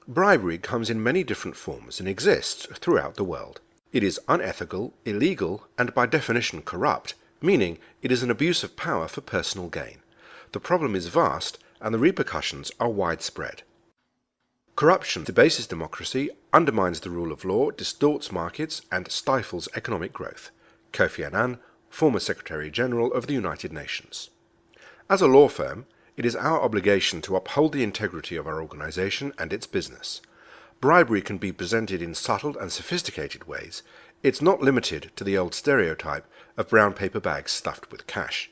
Bribery comes in many different forms and exists throughout the world. It is unethical, illegal, and by definition corrupt, meaning it is an abuse of power for personal gain. The problem is vast, and the repercussions are widespread. Corruption debases democracy, undermines the rule of law, distorts markets, and stifles economic growth. Kofi Annan, former Secretary General of the United Nations. As a law firm, it is our obligation to uphold the integrity of our organization and its business. Bribery can be presented in subtle and sophisticated ways. It's not limited to the old stereotype of brown paper bags stuffed with cash.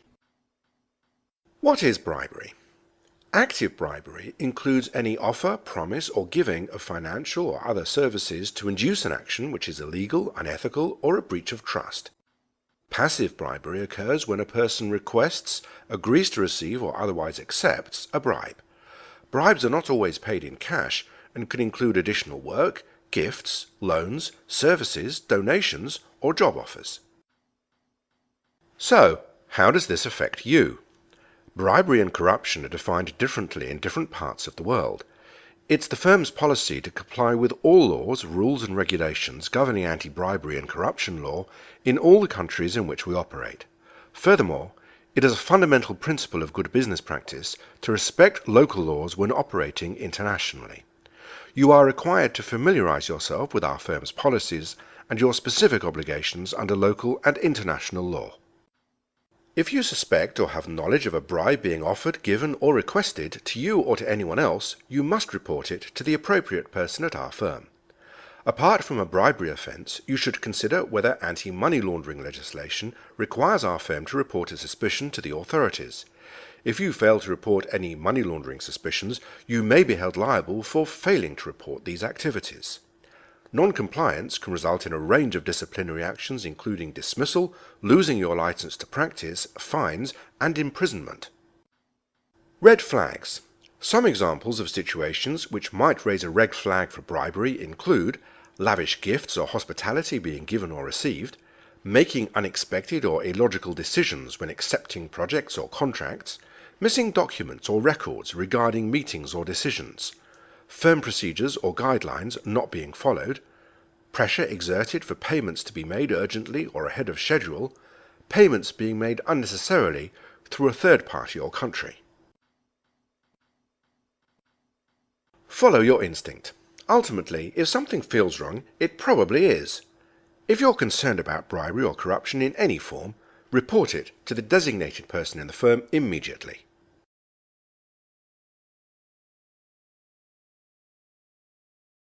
What is bribery? Active bribery includes any offer, promise, or giving of financial or other services to induce an action which is illegal, unethical, or a breach of trust. Passive bribery occurs when a person requests, agrees to receive, or otherwise accepts a bribe. Bribes are not always paid in cash and can include additional work, gifts, loans, services, donations, or job offers. So, how does this affect you? Bribery and corruption are defined differently in different parts of the world. It's the firm's policy to comply with all laws, rules and regulations governing anti-bribery and corruption law in all the countries in which we operate. Furthermore, it is a fundamental principle of good business practice to respect local laws when operating internationally. You are required to familiarize yourself with our firm's policies and your specific obligations under local and international law. If you suspect or have knowledge of a bribe being offered, given, or requested to you or to anyone else, you must report it to the appropriate person at our firm. Apart from a bribery offence, you should consider whether anti-money laundering legislation requires our firm to report a suspicion to the authorities. If you fail to report any money laundering suspicions, you may be held liable for failing to report these activities. Non-compliance can result in a range of disciplinary actions including dismissal, losing your license to practice, fines, and imprisonment. Red flags. Some examples of situations which might raise a red flag for bribery include lavish gifts or hospitality being given or received, making unexpected or illogical decisions when accepting projects or contracts, missing documents or records regarding meetings or decisions, firm procedures or guidelines not being followed, pressure exerted for payments to be made urgently or ahead of schedule, payments being made unnecessarily through a third party or country. Follow your instinct. Ultimately, if something feels wrong, it probably is. If you're concerned about bribery or corruption in any form, report it to the designated person in the firm immediately.